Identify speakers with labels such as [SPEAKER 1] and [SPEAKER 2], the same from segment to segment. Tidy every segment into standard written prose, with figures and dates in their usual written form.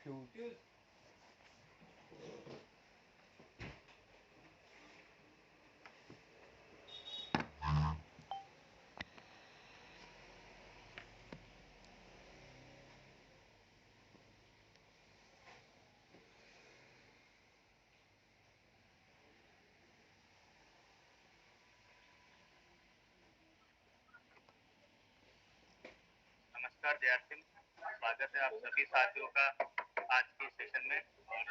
[SPEAKER 1] Fuse.
[SPEAKER 2] नमस्कार जय सिंह, स्वागत है आप सभी साथियों का आज के सेशन में। और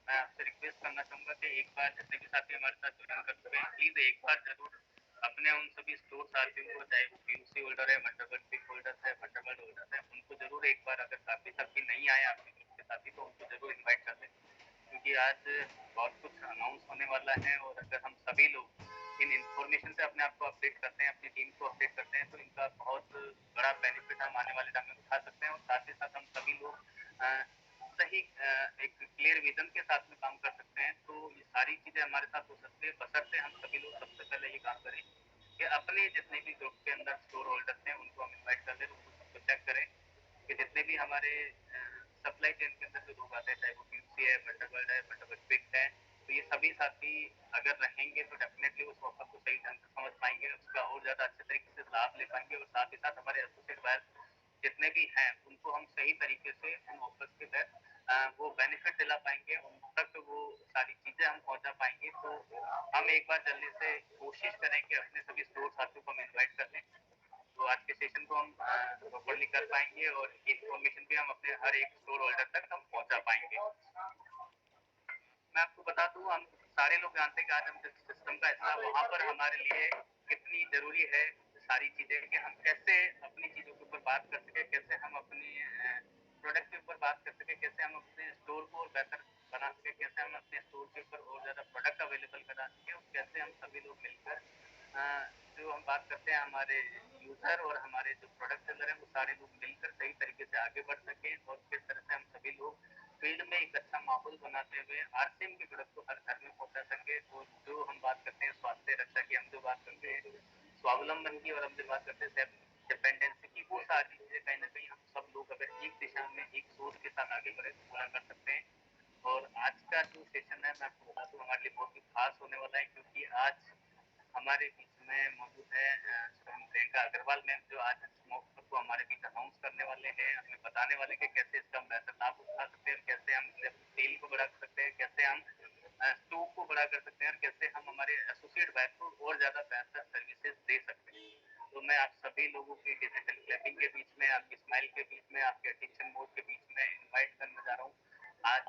[SPEAKER 2] मैं आपसे रिक्वेस्ट करना चाहूंगा कि एक बार जितने भी साथी हमारे साथ ज्वाइन कर चुके हैं, प्लीज एक बार जरूर अपने उन सभी स्टोर साथियों को, चाहे वो पीयूसी होल्डर है, मंडरवर्ल्ड पिक होल्डर है, मंडरवर्ल्ड होल्डर है, उनको जरूर एक बार, अगर काफी साथी नहीं आए आपके ग्रुप के साथी, तो उनको जरूर इन्वाइट कर दें, क्योंकि आज बहुत कुछ अनाउंस होने वाला है। और अगर हम सभी लोग इन इंफॉर्मेशन से अपने आप को अपडेट करते हैं, अपनी टीम को अपडेट करते हैं, तो इनका बहुत बड़ा बेनिफिट हम आने वाले टाइम में उठा सकते हैं। और साथ ही साथ हम सभी लोग सही एक क्लियर विजन के साथ में काम कर सकते हैं। तो ये सारी चीजें हमारे साथ हो सकती है, बशर्ते हम सभी लोग सबसे पहले ये काम करें कि अपने जितने भी ग्रुप के अंदर स्टोर होल्डर्स हैं उनको हम इन्वाइट कर लें, उनको सबको चेक करें कि जितने भी हमारे सप्लाई चेन के अंदर जो लोग आते हैं, चाहे वो पीयूसी है, मंडरवर्ल्ड है, मंडरवर्ल्ड पिक है, तो ये सभी साथी अगर रहेंगे तो डेफिनेटली उस ऑफर को सही ढंग से समझ पाएंगे, उसका और ज्यादा अच्छे तरीके से लाभ ले पाएंगे। और साथ ही साथ हमारे एसोसिएट बायर जितने भी हैं उनको हम सही तरीके से उन ऑफर्स के तहत वो बेनिफिट दिला पाएंगे, उन तक वो सारी चीजें हम पहुंचा पाएंगे। तो हम एक बार जल्दी से कोशिश करें कि अपने सभी स्टोर साथियों को हम इन्वाइट कर लें, तो आज के सेशन को हम प्रॉपरली कर पाएंगे और इन्फॉर्मेशन भी हम अपने हर एक स्टोर होल्डर तक हम पहुंचा पाएंगे। मैं आपको बता दूं, हम सारे लोग जानते हैं कि आज हम जिस सिस्टम का हिस्सा, वहाँ पर हमारे लिए कितनी जरूरी है सारी चीजें, कि हम कैसे अपनी चीजों के ऊपर बात कर सके, कैसे हम अपनी प्रोडक्ट के ऊपर बात कर सके, कैसे हम अपने स्टोर को और बेहतर बना सके, कैसे हम अपने स्टोर के ऊपर और ज्यादा प्रोडक्ट अवेलेबल करा सके, और कैसे हम सभी लोग मिलकर जो हम बात करते हैं हमारे यूजर और हमारे जो प्रोडक्ट सेलर हैं, वो सारे लोग मिलकर सही तरीके से आगे बढ़ सके, और किस तरह से हम सभी लोग फील्ड में एक अच्छा माहौल बनाते हुए आरसीएम के प्रोडक्ट को हर घर में पहुंचा सके। और जो हम बात करते हैं स्वास्थ्य रक्षा की, हम जो बात करते हैं स्वावलंबन की, और हम जो बात करते हैं सेल्फ डिपेंडेंसी की, वो सारी चीजें कहीं ना कहीं हम सब लोग अगर एक दिशा में एक सोच के साथ आगे बढ़े तो पूरा कर सकते हैं। और आज का जो सेशन है, मैं आपको बता दूं, हमारे लिए बहुत ही खास होने वाला है, क्योंकि आज हमारे बीच में मौजूद है प्रियंका अग्रवाल मैम, जो आज इस मौके को हमारे बीच अनाउंस करने वाले हैं, हमें बताने वाले हैं कि कैसे इसका हम बेहतर लाभ उठा सकते हैं, कैसे हम सेल को बढ़ा सकते हैं, कैसे हम स्टॉक को बढ़ा कर सकते हैं, और कैसे हम हमारे एसोसिएट बैंक को और ज्यादा बेहतर सर्विसेज दे सकते हैं। तो मैं आप सभी लोगों की डिजिटल क्लैपिंग के बीच में, आपकी स्माइल के बीच में, आपके अटेंशन मोड के बीच में इन्वाइट करने जा रहा हूँ आज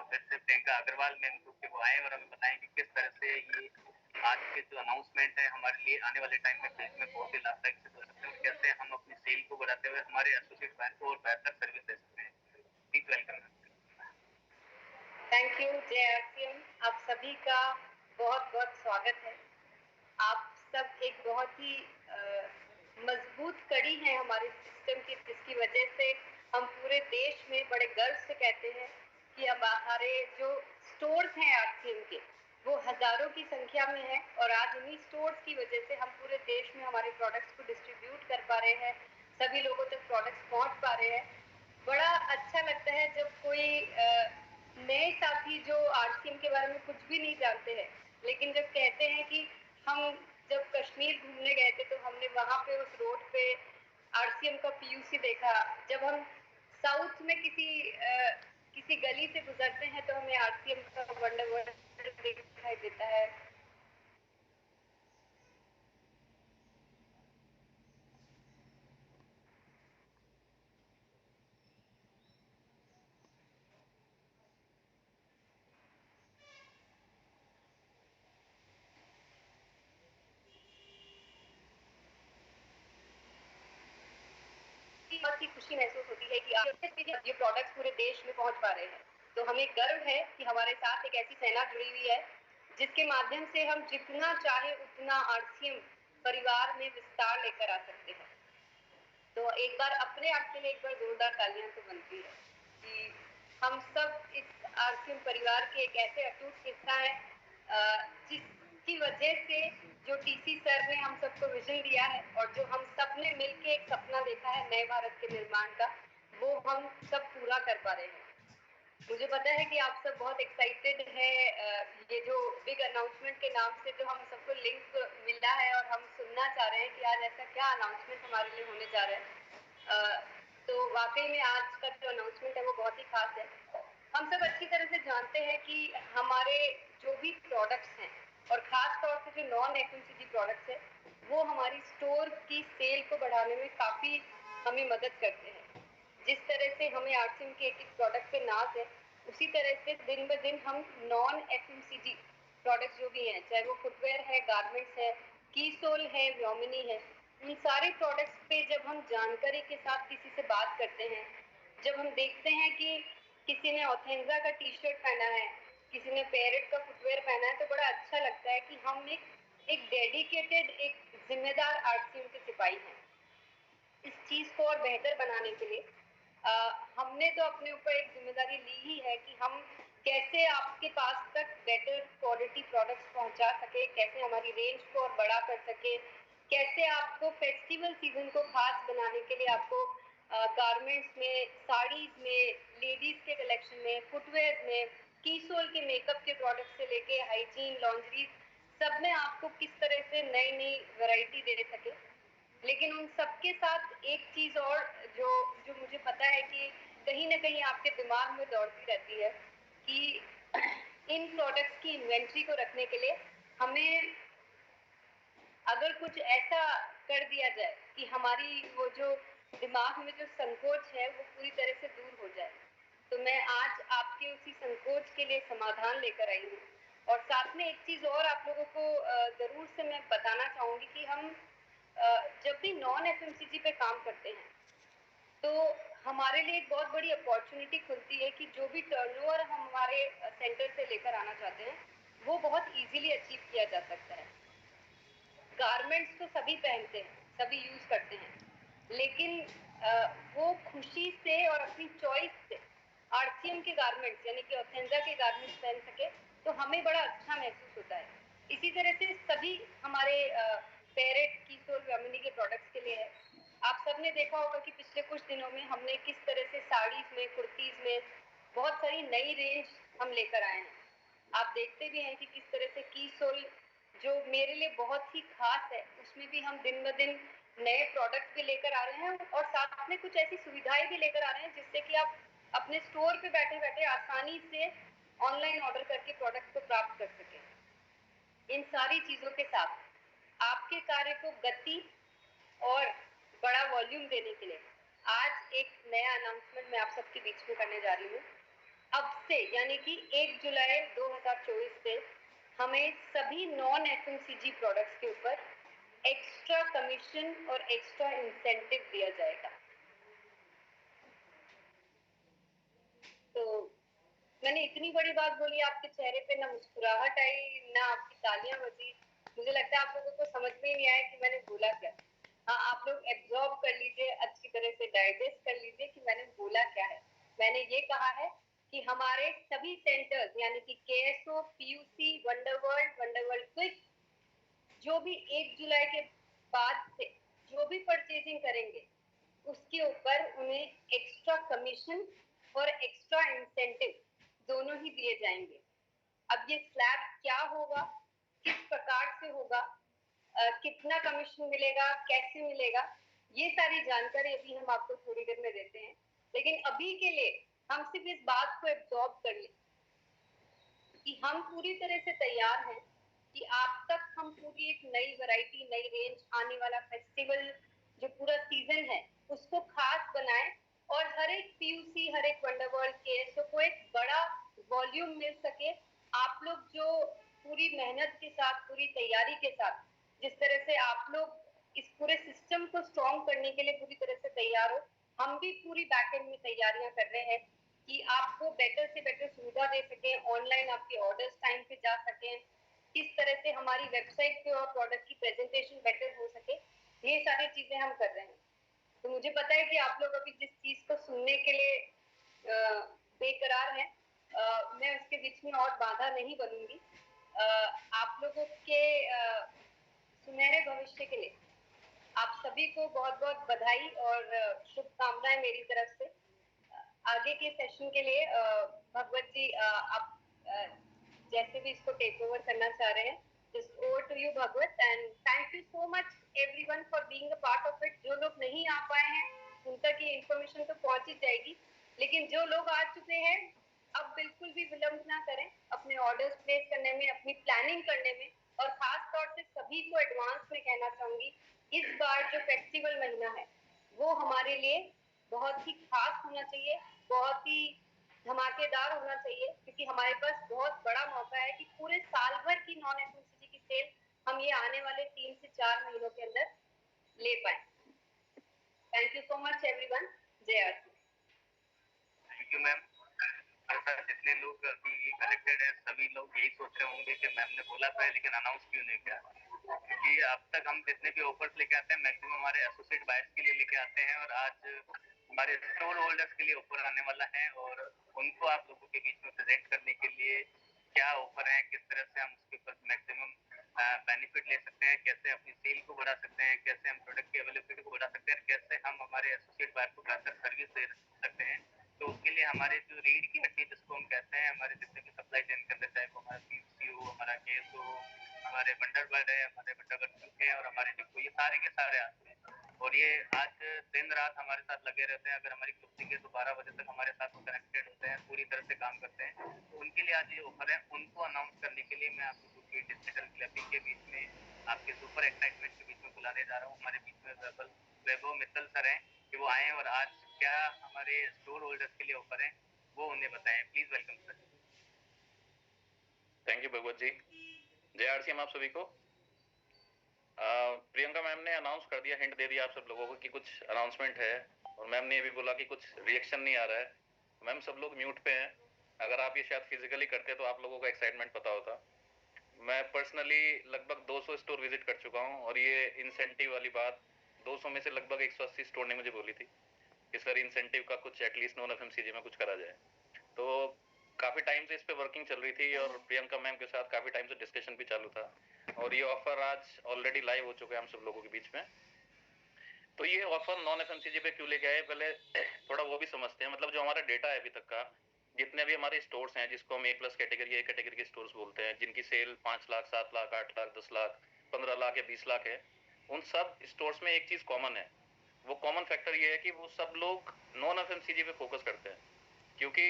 [SPEAKER 2] फिर से प्रियंका अग्रवाल मैम को, कि वो आए और हमें बताएं कि किस तरह से ये आज के जो अनाउंसमेंट है हमारे लिए आने वाले टाइम में फील्ड में बहुत ही लाभदायक सिद्ध हो सकते हैं, और कैसे हम अपनी सेल को बढ़ाते हुए हमारे एसोसिएट बैंक को और बेहतर सर्विस दे सकते हैं। Please welcome.
[SPEAKER 3] थैंक यू जय आरसीएम, आप सभी का बहुत बहुत स्वागत है। आप सब एक बहुत ही मजबूत कड़ी है हमारे सिस्टम की, जिसकी वजह से हम पूरे देश में बड़े गर्व से कहते हैं कि हमारे जो स्टोर्स हैं आरसीएम के, वो हजारों की संख्या में है, और आज उन्हीं स्टोर्स की वजह से हम पूरे देश में हमारे प्रोडक्ट्स को डिस्ट्रीब्यूट कर पा रहे हैं, सभी लोगों तक प्रोडक्ट्स पहुंच पा रहे हैं। बड़ा अच्छा लगता है जब कोई नए साथी जो आरसीएम के बारे में कुछ भी नहीं जानते हैं, लेकिन जब कहते हैं कि हम जब कश्मीर घूमने गए थे तो हमने वहां पे उस रोड पे आरसीएम का पीयूसी देखा, जब हम साउथ में किसी गली से गुजरते हैं तो हमें आरसीएम का वंडरवर्ल्ड दिखाई देता है। बहुत ही खुशी महसूस होती है कि ये प्रोडक्ट्स पूरे देश में पहुंच पा रहे हैं। तो हमें गर्व है कि हमारे साथ एक ऐसी सेना जुड़ी हुई है जिसके माध्यम से हम जितना चाहे उतना आरसीएम परिवार में विस्तार लेकर आ सकते हैं। तो एक बार अपने आप के लिए एक बार जोरदार तालियां तो बनती है। कि हम सब इस आरसीएम परिवार के एक ऐसे अटूट हिस्सा हैं जिसकी वजह से जो टीसी सर ने हम सबको विजन दिया है और जो हम सब ने मिलकर एक सपना देखा है नए भारत के निर्माण का, वो हम सब पूरा कर पा रहे हैं। मुझे पता है कि आप सब बहुत एक्साइटेड है ये जो बिग अनाउंसमेंट के नाम से जो हम सबको लिंक मिला है और हम सुनना चाह रहे हैं कि आज ऐसा क्या अनाउंसमेंट हमारे लिए होने जा रहा है। तो वाकई में आज का जो अनाउंसमेंट है वो बहुत ही खास है। हम सब अच्छी तरह से जानते हैं कि हमारे जो भी प्रोडक्ट्स हैं और खास तौर से जो नॉन एफएमसीजी प्रोडक्ट्स है वो हमारी स्टोर की सेल को बढ़ाने में काफ़ी हमें मदद करते हैं। जिस तरह से हमें आरसीएम के एक प्रोडक्ट पे नाज है, उसी तरह से दिन ब दिन हम नॉन एफएमसीजी प्रोडक्ट्स जो भी हैं, चाहे वो फुटवेयर है, गारमेंट्स है, कीसोल है, व्योमिनी है, उन सारे प्रोडक्ट्स पे जब हम जानकारी के साथ किसी से बात करते हैं, जब हम देखते हैं कि किसी ने ऑथेंजा का टी शर्ट पहना है, किसी ने पैरेट का फुटवेयर पहना है, तो बड़ा अच्छा लगता है कि हम एक डेडिकेटेड, एक जिम्मेदार आरसीएम के सिपाही हैं। इस चीज़ को और बेहतर बनाने के लिए हमने तो अपने ऊपर एक जिम्मेदारी ली ही है कि हम कैसे आपके पास तक बेटर क्वालिटी प्रोडक्ट्स पहुंचा सके, कैसे हमारी रेंज को और बड़ा कर सके, कैसे आपको फेस्टिवल सीजन को खास बनाने के लिए आपको गारमेंट्स में, साड़ीज में, लेडीज के कलेक्शन में, फुटवेयर में, कीसोल के मेकअप के प्रोडक्ट से लेके हाइजीन, लॉन्ड्री, सब में आपको किस तरह से नई नई वैरायटी दे सके। लेकिन उन सबके साथ एक चीज़ और जो जो मुझे पता है कि कहीं ना कहीं आपके दिमाग में दौड़ती रहती है कि इन प्रोडक्ट्स की इन्वेंट्री को रखने के लिए हमें अगर कुछ ऐसा कर दिया जाए कि हमारी वो जो दिमाग में जो संकोच है वो पूरी तरह से दूर हो जाए, तो मैं आज आपके उसी संकोच के लिए समाधान लेकर आई हूँ। और साथ में एक चीज़ और आप लोगों को ज़रूर से मैं बताना चाहूँगी कि हम जब भी नॉन एफएमसीजी पे काम करते हैं तो हमारे लिए एक बहुत बड़ी अपॉर्चुनिटी खुलती है कि जो भी टर्नओवर हम हमारे सेंटर से लेकर आना चाहते हैं वो बहुत इजीली अचीव किया जा सकता है। गारमेंट्स तो सभी पहनते हैं, सभी यूज करते हैं, लेकिन वो खुशी से और अपनी चॉइस से आरसीएम के गारमेंट्स यानी कि ऑथेंजा के गारमेंट्स पहन सके तो हमें बड़ा अच्छा महसूस होता है। इसी तरह से सभी हमारे पैरेट, कीसोल, व्योमिनी के प्रोडक्ट्स के लिए है। आप सबने देखा होगा कि पिछले कुछ दिनों में हमने किस तरह से साड़ीज में, कुर्तीज में बहुत सारी नई रेंज हम लेकर आए हैं। आप देखते भी हैं कि किस तरह से कीसोल जो मेरे लिए बहुत ही खास है, उसमें भी हम दिन ब दिन नए प्रोडक्ट्स भी लेकर आ रहे हैं और साथ में कुछ ऐसी सुविधाएं भी लेकर आ रहे हैं जिससे कि आप अपने स्टोर पे बैठे बैठे आसानी से ऑनलाइन ऑर्डर करके प्रोडक्ट को प्राप्त कर सकें। इन सारी चीज़ों के साथ आपके कार्य को गति और बड़ा वॉल्यूम देने के लिए आज एक नया अनाउंसमेंट मैं आप सबके बीच में करने जा रही हूँ। अब से यानी कि 1 जुलाई 2024 से हमें सभी नॉन एफएमसीजी प्रोडक्ट्स के ऊपर एक्स्ट्रा कमीशन और एक्स्ट्रा इंसेंटिव दिया जाएगा। तो मैंने इतनी बड़ी बात बोली, आपके चेहरे पे ना मुस्कुराहट आई ना आपकी तालियां बजी। मुझे लगता है आप लोगों को समझ में ही नहीं आया कि मैंने बोला क्या। हाँ, आप लोग एब्जॉर्ब कर लीजिए, अच्छी तरह से डाइजेस्ट कर लीजिए कि मैंने बोला क्या है। मैंने ये कहा है कि हमारे सभी सेंटर्स यानी कि केएसओ, पीयूसी, वंडरवर्ल्ड क्विक जो भी 1 जुलाई के बाद से जो भी परचेजिंग करेंगे उसके ऊपर उन्हें एक्स्ट्रा कमीशन और एक्स्ट्रा इंसेंटिव दोनों ही दिए जाएंगे। अब ये स्लैब क्या होगा, किस प्रकार से होगा, कितना कमीशन मिलेगा, कैसे मिलेगा, ये सारी जानकारी अभी हम आपको थोड़ी देर में देते हैं। लेकिन अभी के लिए हम सिर्फ इस बात को एब्जॉर्ब कर लें कि हम पूरी तरह से तैयार हैं कि आप तक हम पूरी एक नई वैरायटी, नई रेंज, आने वाला फेस्टिवल जो पूरा सीजन है उसको खास बनाएं और हर एक पीयूसी, हर एक वंडरवर्ल्ड केएसओ को एक बड़ा वॉल्यूम मिल सके। आप लोग जो पूरी मेहनत के साथ, पूरी तैयारी के साथ जिस तरह से आप लोग इस पूरे सिस्टम को स्ट्रॉन्ग करने के लिए पूरी तरह से तैयार हो, हम भी पूरी बैकएंड में तैयारियां कर रहे हैं कि आपको बेटर से बेटर सुविधा दे सकें, ऑनलाइन आपके ऑर्डर्स टाइम पे जा सकें, किस तरह से हमारी वेबसाइट पे और प्रोडक्ट की प्रेजेंटेशन बेटर हो सके, ये सारी चीजें हम कर रहे हैं। तो मुझे पता है कि आप लोग अभी जिस चीज को सुनने के लिए बेकरार हैं, मैं उसके बीच में और बाधा नहीं बनूंगी। आप लोगों के सुनहरे भविष्य के लिए आप सभी को बहुत बहुत बधाई और शुभकामनाएं मेरी तरफ से। आगे के सेशन के लिए भगवत जी आप जैसे भी इसको टेक ओवर करना चाह रहे हैं, just over to you Bhagavad, and thank you so much everyone for being a part of it। जो लोग नहीं आ पाए हैं उन तक ये इन्फॉर्मेशन तो पहुंच ही जाएगी, लेकिन जो लोग आ चुके हैं अब बिल्कुल भी विलंब ना करें अपने ऑर्डर्स प्लेस करने में, अपनी प्लानिंग करने में। और खास तौर से सभी को एडवांस में कहना चाहूंगी, इस बार जो फेस्टिवल महीना है वो हमारे लिए बहुत ही खास होना चाहिए, बहुत ही धमाकेदार होना चाहिए, क्योंकि हमारे पास बहुत बड़ा मौका है कि पूरे साल भर की नॉन एफएमसीजी की सेल हम ये आने वाले 3 से 4 महीनों के अंदर ले पाए। Thank you so much everyone. जय आरती।
[SPEAKER 2] Thank you ma'am. जितने लोग अभी कनेक्टेड है सभी लोग यही सोच रहे होंगे कि मैम ने बोला था लेकिन अनाउंस क्यों नहीं किया, क्योंकि अब तक हम जितने भी ऑफर्स लेके आते हैं मैक्सिमम हमारे एसोसिएट बायर्स के लिए लेके आते हैं, और आज हमारे स्टोर होल्डर्स के लिए ऑफर आने वाला है और उनको आप लोगों के बीच में प्रेजेंट करने के लिए क्या ऑफर है, किस तरह से हम उसके ऊपर मैक्सिमम बेनिफिट ले सकते हैं, कैसे अपनी सेल को बढ़ा सकते हैं, कैसे हम प्रोडक्ट की अवेलेबिलिटी को बढ़ा सकते हैं, कैसे हम हमारे एसोसिएट बायर को बेहतर सर्विस दे सकते हैं। तो उसके लिए हमारे जो रीढ़ की हड्डी जिसको हम कहते हैं, हमारे जितने भी सप्लाई चेन के अंदर, चाहे वो हमारा पीसी हो, हमारा केस हो, हमारे बंडरबर्ड है, हमारे बंडरबर्ड है, और हमारे जो ये सारे के सारे आते हैं और ये आज दिन रात हमारे साथ लगे रहते हैं। अगर हमारी क्लोजिंग है तो 12 बजे तक हमारे साथ कनेक्टेड होते हैं, पूरी तरह से काम करते हैं। तो उनके लिए आज ये ऑफर है, उनको अनाउंस करने के लिए मैं आप लोगों की डिजिटल क्लबिंग के बीच में, आपके सुपर एक्साइटमेंट के बीच में बुलाने जा रहा हूँ। हमारे बीच में वैभव मित्तल सर हैं कि वो आए और आज क्या हमारे स्टोर होल्डर्स के लिए ऑफर है वो उन्हें बताएं। Please welcome sir.
[SPEAKER 4] Thank you Bhagwat ji. जय आरसीएम आप सभी को। प्रियंका मैम ने अनाउंस कर दिया, हिंट दे दिया आप सब लोगों को कि कुछ अनाउंसमेंट है, और मैम ने ये भी बोला कि कुछ रिएक्शन नहीं आ रहा है। मैम सब लोग म्यूट पे हैं, अगर आप ये शायद फिजिकली करते तो आप लोगों को एक्साइटमेंट पता होता। मैं पर्सनली लगभग 200 स्टोर विजिट कर चुका हूँ, और ये इंसेंटिव वाली बात 200 में से लगभग 180 स्टोर ने मुझे बोली थी कि सर इंसेंटिव का कुछ एटलीस्ट नॉन एफएमसीजी में कुछ करा जाए। तो काफी टाइम से इस पे वर्किंग चल रही थी और प्रियंका मैम के साथ काफी टाइम से डिस्कशन भी चालू था, और ये ऑफर आज ऑलरेडी लाइव हो चुका है हम सब लोगों के बीच में। तो ये ऑफर नॉन एफएमसीजी पे क्यों लेके आए, पहले थोड़ा वो भी समझते हैं। मतलब जो हमारा डेटा है अभी तक का, जितने भी हमारे स्टोर्स हैं जिसको हम A+ कैटेगरी के स्टोर्स बोलते हैं, जिनकी सेल 5 लाख, 7 लाख, 8 लाख, 10 लाख, 15 लाख या 20 लाख है, उन सब स्टोर्स में एक चीज कॉमन है। वो कॉमन फैक्टर ये है कि वो सब लोग नॉन एफएमसीजी पे फोकस करते हैं, क्योंकि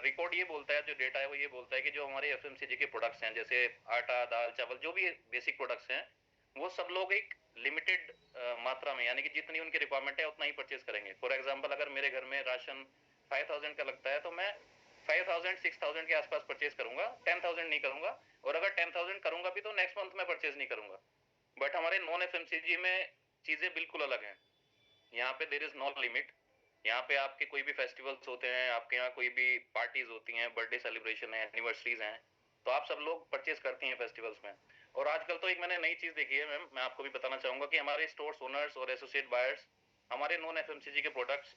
[SPEAKER 4] रिकॉर्ड ये बोलता है, जो डेटा है वो ये बोलता है कि जो हमारे एफएमसीजी के प्रोडक्ट्स हैं, जैसे आटा, दाल, चावल, जो भी बेसिक प्रोडक्ट्स हैं, वो सब लोग एक लिमिटेड मात्रा में, यानी कि जितनी उनकी रिक्वायरमेंट है उतना ही परचेज करेंगे। फॉर एग्जांपल, अगर मेरे घर में राशन 5000 का लगता है तो मैं 5000 6000 के आसपास परचेज करूंगा, 10000 नहीं करूंगा। और अगर 10000 करूंगा भी तो नेक्स्ट मंथ में परचेज नहीं करूंगा। बट हमारे नॉन एफएमसीजी में चीजें बिल्कुल अलग हैं। यहाँ पे देयर इज नो लिमिट। यहाँ पे आपके कोई भी फेस्टिवल्स होते हैं, आपके यहाँ कोई भी पार्टीज होती हैं, बर्थडे सेलिब्रेशन है, एनिवर्सरीज हैं, तो आप सब लोग परचेज करते हैं फेस्टिवल्स में। और आजकल तो एक मैंने नई चीज देखी है मैम, मैं आपको भी बताना चाहूंगा कि हमारे स्टोर्स ओनर्स और एसोसिएट बायर्स हमारे नॉन एफएमसीजी के प्रोडक्ट्स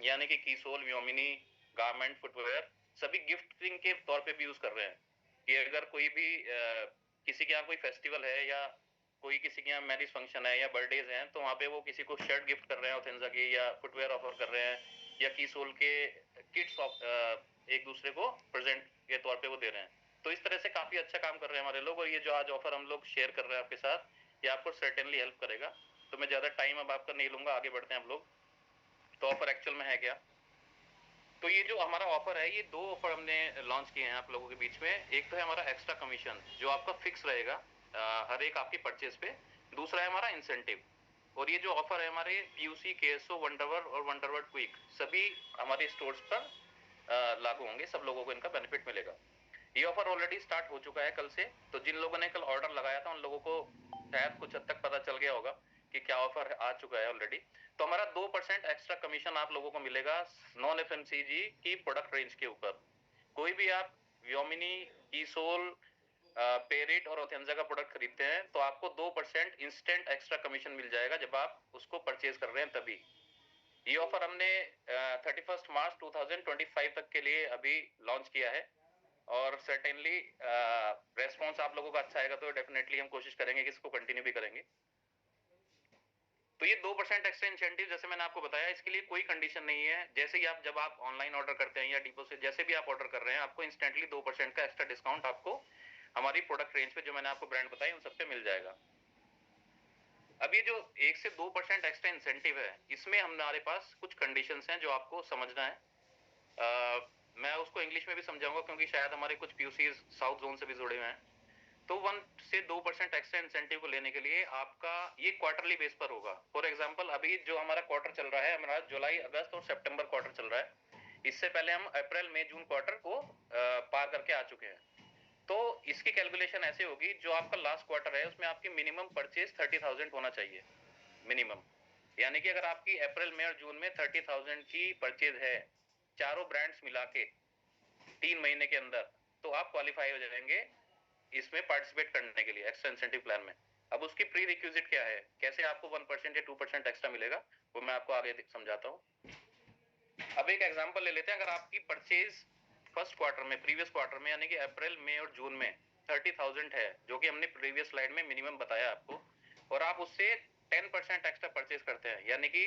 [SPEAKER 4] यानी कि कीसोल, व्योमिनी, गारमेंट, फुटवेयर, सभी गिफ्टिंग के तौर पे भी यूज कर रहे हैं। कि अगर कोई भी किसी के यहाँ कोई फेस्टिवल है, या कोई किसी के यहाँ मैरिज फंक्शन है या बर्थडेज हैं, तो वहाँ पे वो किसी को शर्ट गिफ्ट कर रहे हैं ऑथेंजा की, या फुटवेयर ऑफर कर रहे हैं, या कीसोल के किट्स एक दूसरे को प्रेजेंट के तौर पे वो दे रहे हैं। तो इस तरह से काफी अच्छा काम कर रहे हैं हमारे लोग, और ये जो आज ऑफर हम लोग शेयर कर रहे हैं आपके साथ, ये आपको सर्टेनली हेल्प करेगा। तो मैं ज्यादा टाइम अब आपका नहीं लूंगा, आगे बढ़ते हैं हम लोग। तो ऑफर एक्चुअल में है क्या? तो ये जो हमारा ऑफर है, ये 2 ऑफर हमने लॉन्च किए हैं आप लोगों के बीच में। एक तो है हमारा एक्स्ट्रा कमीशन, जो आपका फिक्स रहेगा हर एक आपकी परचेज पे। दूसरा है हमारा इंसेंटिव। और ये जो ऑफर है हमारे पीयूसी, केएसओ, वंडरवर्ड और वंडरवर्ड क्विक, सभी हमारे स्टोर्स पर लागू होंगे। सब लोगों को इनका बेनिफिट मिलेगा। ये ऑफर ऑलरेडी स्टार्ट हो चुका है कल से। तो जिन लोगों ने कल ऑर्डर लगाया था उन लोगों को शायद कुछ हद तक पता चल गया होगा कि क्या ऑफर आ चुका है ऑलरेडी। तो हमारा 2% एक्स्ट्रा कमीशन आप लोगों को मिलेगा नॉन एफएमसीजी की प्रोडक्ट रेंज के ऊपर। कोई भी आप व्योमिनी, कीसोल, पेरिट और ओथेंजा का प्रोडक्ट खरीदते हैं तो आपको 2% इंस्टेंट एक्स्ट्रा कमीशन मिल जाएगा जब आप उसको परचेज कर रहे हैं तभी। ये ऑफर हमने 31 मार्च 2025 तक के लिए अभी लॉन्च किया है और सर्टेनली रेस्पॉन्स आप लोगों का अच्छा आएगा तो डेफिनेटली हम कोशिश करेंगे कि इसको कंटिन्यू भी करेंगे। तो ये 2% एक्स्ट्रा इंसेंटिव जैसे मैंने आपको बताया, इसके लिए कोई कंडीशन नहीं है। जैसे ही आप जब आप ऑनलाइन ऑर्डर करते हैं या डिपो से जैसे भी आप ऑर्डर कर रहे हैं, आपको इंस्टेंटली 2% का एक्स्ट्रा डिस्काउंट आपको हमारी प्रोडक्ट रेंज पे जो मैंने आपको ब्रांड बताई उन सब पे मिल जाएगा। अब ये जो 1 से 2% एक्स्ट्रा इंसेंटिव है, इसमें हमारे पास कुछ कंडीशंस हैं जो आपको समझना है। मैं उसको इंग्लिश में भी समझाऊंगा क्योंकि शायद हमारे कुछ पीयूसी साउथ जोन से भी जुड़े हुए हैं। तो 1 से 2% एक्स्ट्रा इंसेंटिव को लेने के लिए आपका ये क्वार्टरली बेस पर होगा। फॉर एग्जांपल अभी जो हमारा क्वार्टर चल रहा है, हमारा जुलाई अगस्त और सितंबर क्वार्टर चल रहा है। इससे पहले हम अप्रैल मई जून क्वार्टर को पार करके आ चुके हैं। तो इसकी कैलकुलेशन ऐसे होगी, जो आपका लास्ट क्वार्टर है उसमें आपकी मिनिमम परचेज 30,000 होना चाहिए मिनिमम। यानी कि अगर आपकी अप्रैल मई और जून में 30,000 की परचेज है चारों ब्रांड्स मिला के 3 महीने के अंदर, तो आप क्वालिफाई हो जाएंगे इसमें पार्टिसिपेट करने के लिए एक्स्ट्रा इंसेंटिव प्लान में। अब उसकी प्री रिक्विजिट क्या है, कैसे आपको 1% या 2% एक्स्ट्रा मिलेगा, वो मैं आपको आगे समझाता हूँ। अब एक एग्जांपल ले लेते हैं। अगर आपकी परचेज फर्स्ट क्वार्टर में, प्रीवियस क्वार्टर में यानी कि अप्रैल मई और जून में 30,000 है, जो कि हमने प्रीवियस स्लाइड में मिनिमम बताया आपको, और आप उससे 10% एक्स्ट्रा परचेज करते हैं, यानी कि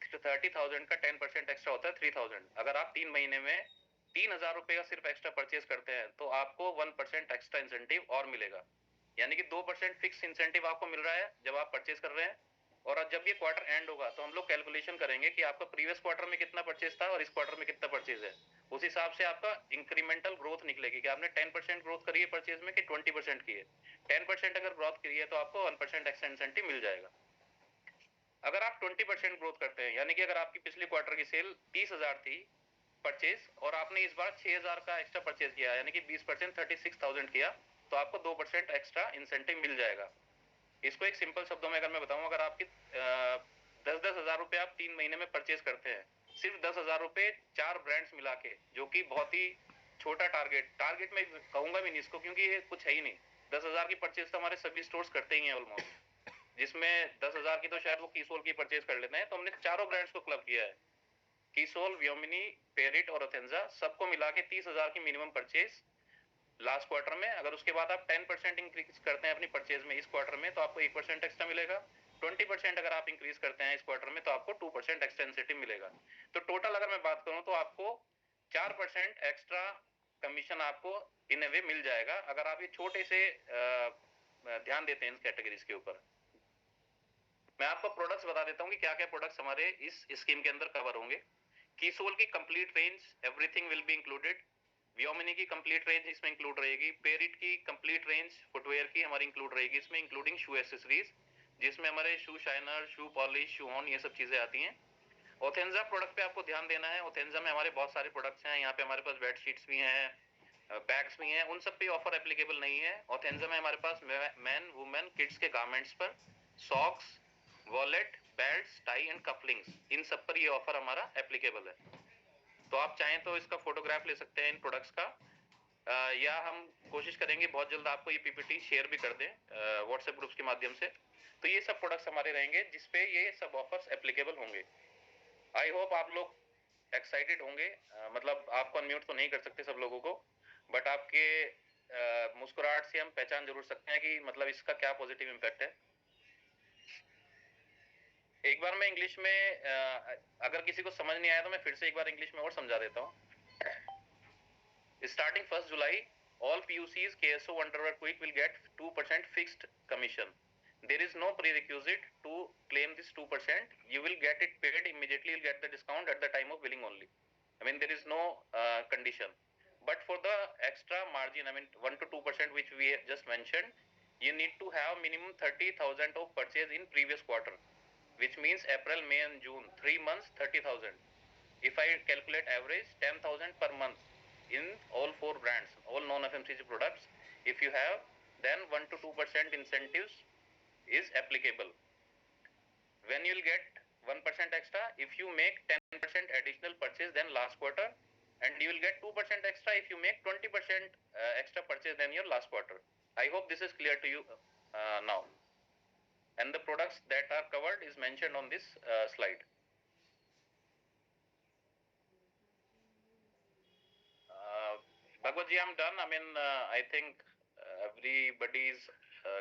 [SPEAKER 4] 30,000 का 10% एक्स्ट्रा होता है 3,000। अगर आप 3 महीने में 3,000 रुपए का सिर्फ एक्स्ट्रा परचेज करते हैं तो आपको 1% एक्स्ट्रा इंसेंटिव और मिलेगा। यानी कि 2% फिक्स इंसेंटिव आपको मिल रहा है जब आप परचेज कर रहे हैं। और जब ये क्वार्टर एंड होगा तो हम लोग कैलकुलेशन करेंगे कि आपका प्रीवियस क्वार्टर में कितना परचेज था और इस क्वार्टर में कितना परचेज है। उस हिसाब से आपका इंक्रीमेंटल ग्रोथ निकलेगी कि आपने 10% ग्रोथ करी है परचेज में कि 20% की है। 10% अगर ग्रोथ करी है तो आपको 1% एक्स्ट्रा इंसेंटिव मिल जाएगा। अगर आप 20% ग्रोथ करते हैं, यानी कि अगर आपकी पिछली क्वार्टर की सेल 30,000 थी परचेज और आपने इस बार 6,000 का एक्स्ट्रा परचेज किया, यानी कि 20% 36,000 किया, तो आपको 2% एक्स्ट्रा इंसेंटिव मिल जाएगा। इसको एक सिंपल शब्दों में अगर मैं बताऊं, अगर आपकी 10-10 हजार रुपए आप 3 महीने में परचेज करते हैं, सिर्फ 10,000 रुपए 4 ब्रांड्स मिला के, जो कि बहुत ही छोटा टारगेट में कहूंगा भी नहीं इसको, क्योंकि ये कुछ है ही नहीं। 10,000 की परचेज तो हमारे सभी स्टोर्स करते ही हैं ऑलमोस्ट, जिसमें 10,000 की तो शायद वो कीसोल की परचेज कर लेते हैं। तो हमने चारों ब्रांड्स को क्लब किया है, कीसोल, व्योमिनी, पेरिट और ओथेंजा, सबको मिला के 30,000 की मिनिमम परचेज लास्ट क्वार्टर में। अगर उसके बाद आप 10% इंक्रीज करते हैं अपनी परचेज में इस क्वार्टर में, तो आपको 1% एक्स्ट्रा मिलेगा। 20% अगर आप इंक्रीज करते हैं इस क्वार्टर में तो आपको 2% एक्स्ट्रा इंसेंटिव मिलेगा। तो टोटल अगर मैं बात करूं तो आपको 4% एक्स्ट्रा कमीशन आपको इन ए वे मिल जाएगा, अगर आप ये छोटे से ध्यान देते हैं इन कैटेगरीज के ऊपर। मैं आपको प्रोडक्ट्स बता देता हूं कि क्या क्या प्रोडक्ट्स हमारे इस स्कीम के अंदर कवर होंगे। कीसोल की complete range, everything will be included. Vyomini की कंप्लीट रेंज इसमें इंक्लूड रहेगी। पेरिट की कंप्लीट रेंज फुटवेयर की हमारी इंक्लूड रहेगी इसमें, इंक्लूडिंग शू एसेसरीज, जिसमें हमारे shoe shiner, shoe polish, shoe on, ये सब चीजें आती हैं। ओथेंजा प्रोडक्ट पे आपको ध्यान देना है। ओथेंजा में हमारे बहुत सारे प्रोडक्ट्स हैं, यहाँ पे हमारे पास बेड शीट्स भी हैं, बैग्स भी हैं, उन सब पे ऑफर एप्लीकेबल नहीं है। ओथेंजा में हमारे पास मैन, वुमेन, किड्स के गारमेंट्स पर, socks, wallet, belts, tie and cufflinks, इन सब पर ये ऑफर हमारा एप्लीकेबल है। तो आप चाहें तो इसका फोटोग्राफ ले सकते हैं इन प्रोडक्ट्स का, या हम कोशिश करेंगे बहुत जल्द आपको ये पीपीटी शेयर भी कर दें व्हाट्सएप ग्रुप्स के माध्यम से। तो ये सब प्रोडक्ट्स हमारे रहेंगे जिसपे ये सब ऑफर्स एप्लीकेबल होंगे। आई होप आप लोग एक्साइटेड होंगे। मतलब आपको अनम्यूट तो नहीं कर सकते सब लोगों को, बट आपके मुस्कुराहट से हम पहचान जरूर सकते हैं कि मतलब इसका क्या पॉजिटिव इम्पैक्ट है। एक बार मैं इंग्लिश में अगर किसी को समझ नहीं आया तो मैं फिर से एक बार इंग्लिश में और समझा देता हूँ। Starting 1st July, all PUCs, KSO, Underwear Quick will get 2% fixed commission. There is no prerequisite to claim this 2%. You will get it paid immediately. You'll get the discount at the time of billing only. I mean, there is no condition. But for the extra margin, I mean 1 to 2% which we just mentioned, you need to have minimum 30,000 of purchase in previous quarter, which means April, May and June, 3 months, 30,000. If I calculate average 10,000 per month in all 4 brands, all non-FMCG products, if you have, then 1 to 2% incentives is applicable. When you will get 1% extra if you make 10% additional purchase than last quarter, and you will get 2% extra if you make 20% extra purchase than your last quarter. I hope this is clear to you now. And the products that are covered is mentioned on this slide. जी, I'm done. I mean, I think everybody is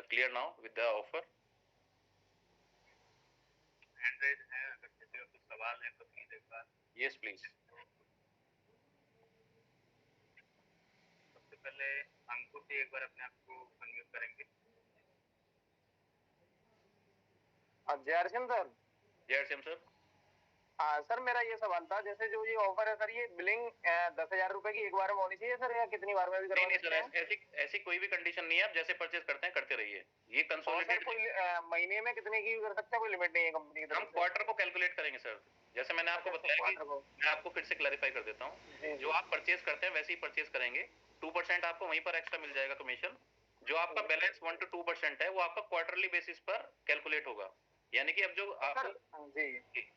[SPEAKER 4] clear now with the offer.
[SPEAKER 2] Hand raise है, अगर किसी का कुछ सवाल है तो please एक बार।
[SPEAKER 4] Yes, please.
[SPEAKER 2] सबसे पहले अंकुर जी एक बार अपने आप को अनम्यूट करेंगे।
[SPEAKER 1] जय हरसिम सर।
[SPEAKER 4] जय हरसिम सर।
[SPEAKER 1] हाँ सर, मेरा ये सवाल था, जैसे जो ये ऑफर है सर, ये बिलिंग 10,000 रुपए की एक बार में होनी चाहिए सर, या कितनी बार में भी करवा सकते हैं?
[SPEAKER 4] सर, ऐसी कोई भी कंडीशन नहीं है, आप जैसे परचेज करते हैं करते रहिए। ये कंसोलिडेटेड
[SPEAKER 1] कोई महीने में कितने की कर सकते हैं, कोई लिमिट नहीं है कंपनी की तरफ
[SPEAKER 4] हम क्वार्टर को कैलकुलेट करेंगे सर। जैसे मैंने आपको बताया कि मैं आपको फिर से क्लैरिफाई कर देता हूँ, जो आप परचेज करते हैं वैसे ही परचेज करेंगे। 2% आपको वहीं पर एक्स्ट्रा मिल जाएगा कमीशन। जो आपका बैलेंस 1 to 2% है वो आपका क्वार्टरली बेसिस पर कैलकुलेट होगा। यानी कि अब जो आपको
[SPEAKER 1] जी,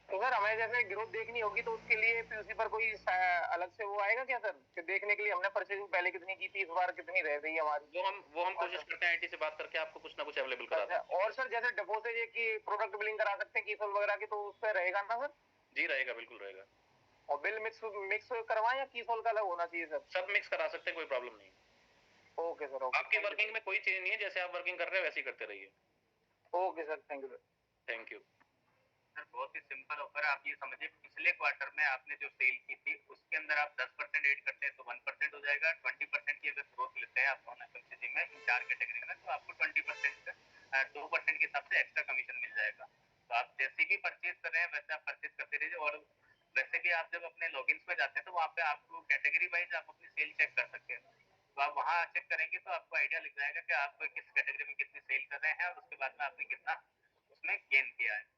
[SPEAKER 1] तो सर हमें जैसे ग्रोथ देखनी होगी तो उसके लिए फिर उसी पर कोई अलग से वो आएगा क्या सर, कि देखने के लिए हमने परचेजिंग पहले कितनी की थी, इस बार कितनी रह गई हमारी?
[SPEAKER 4] वो हम कोशिश करते हैं आईटी से बात करके आपको कुछ ना कुछ अवेलेबल करा दें।
[SPEAKER 1] और सर जैसे डिपॉजिट की प्रोडक्ट बिलिंग करा सकते हैं कीसोल वगैरह की, तो उस पर रहेगा ना सर?
[SPEAKER 4] जी रहेगा, बिल्कुल रहेगा।
[SPEAKER 1] और बिल मिक्स करवाएं या कीसोल का अलग होना चाहिए सर?
[SPEAKER 4] सब मिक्स करा सकते हैं, कोई प्रॉब्लम नहीं।
[SPEAKER 1] Okay sir, okay.
[SPEAKER 4] आपकी वर्किंग में कोई चेंज नहीं है, जैसे आप वर्किंग कर रहे हैं वैसे ही करते रहिए।
[SPEAKER 1] Okay sir, thank you sir.
[SPEAKER 4] Thank you
[SPEAKER 2] sir. बहुत ही सिंपल ऑफर है, आप ये समझिए पिछले क्वार्टर में आपने जो सेल की थी उसके अंदर आप 10% ऐड करते हैं तो 1% हो जाएगा। 20% की अगर ग्रोथ लेते हैं आप FMCG में इन 4 कैटेगरी में, तो आपको 20% 2% के हिसाब से एक्स्ट्रा कमीशन मिल जाएगा। तो आप जैसे भी परचेज कर रहे हैं वैसे आप परचेज करते रहिए। और वैसे भी आप जब अपने लॉगिन्स में जाते हैं तो वहाँ पे आपको कैटेगरी वाइज आप अपनी सेल चेक कर सकते हैं। तो आप वहाँ चेक करेंगे तो आपको आइडिया लग जाएगा कि आप किस कैटेगरी में कितनी सेल कर रहे हैं और उसके बाद में आपने कितना उसमें गेन किया है।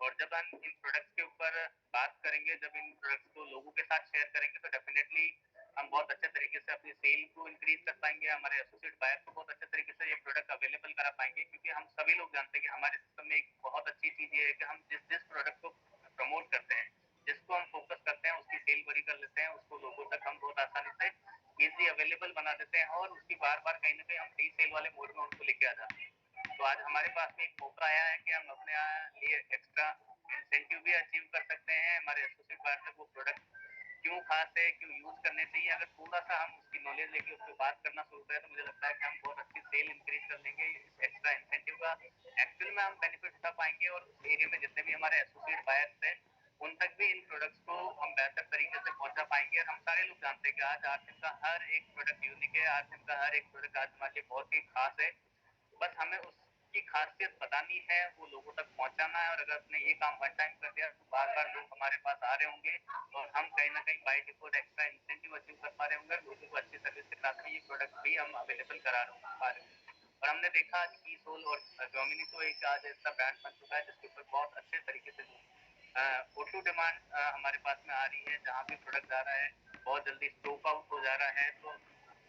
[SPEAKER 2] और जब हम इन प्रोडक्ट्स के ऊपर बात करेंगे, जब इन प्रोडक्ट्स को लोगों के साथ शेयर करेंगे तो डेफिनेटली हम बहुत अच्छे तरीके से अपनी सेल को इंक्रीज कर पाएंगे, हमारे एसोसिएट बायर को बहुत अच्छे तरीके से ये प्रोडक्ट अवेलेबल करा पाएंगे। क्योंकि हम सभी लोग जानते हैं कि हमारे सिस्टम में एक बहुत अच्छी चीज ये है कि हम जिस प्रोडक्ट को प्रमोट करते हैं, जिसको हम फोकस करते हैं, उसकी सेल बड़ी कर लेते हैं, उसको लोगों तक हम बहुत आसानी से इजी अवेलेबल बना देते हैं और उसकी बार बार कहीं ना कहीं हम रीसेल वाले मोड में उनको लेके आ जाते हैं। तो आज हमारे पास में एक मौका आया है कि हम अपने लिए एक्स्ट्रा इंसेंटिव भी अचीव कर सकते हैं। हमारे एसोसिएट बायर से वो प्रोडक्ट क्यों खास है, क्यों यूज करने चाहिए, अगर थोड़ा सा हम उसकी नॉलेज लेके उस पर बात करना शुरू करें तो मुझे लगता है कि हम बहुत अच्छी सेल इंक्रीज कर लेंगे। इस एक्स्ट्रा इंसेंटिव का एक्चुअल में हम बेनिफिट उठा पाएंगे और उस एरिया में जितने भी हमारे एसोसिएट बायर्स हैं उन तक भी इन प्रोडक्ट्स को हम बेहतर तरीके से पहुंचा पाएंगे। और हम सारे लोग जानते हैं कि आज आरसिम का हर एक प्रोडक्ट यूनिक है, आरसिम का हर एक प्रोडक्ट आज हमारे लिए बहुत ही खास है। बस हमें उसकी खासियत बतानी है, वो लोगों तक पहुंचाना है। और अगर आपने ये काम वन टाइम कर दिया तो बार बार लोग हमारे पास आ रहे होंगे और हम कहीं ना कहीं by default extra incentive achieve कर पा रहे होंगे। लोगों को अच्छी सर्विस के साथ में ये प्रोडक्ट भी हम अवेलेबल करा पा रहे हैं। और हमने देखा आज कीसोल और डोमिनी तो एक आज ऐसा ब्रांड बन चुका है जिसके ऊपर बहुत अच्छे तरीके से ऑटो डिमांड हमारे पास में आ रही है। जहाँ भी प्रोडक्ट आ रहा है बहुत जल्दी स्टॉक आउट हो जा रहा है। तो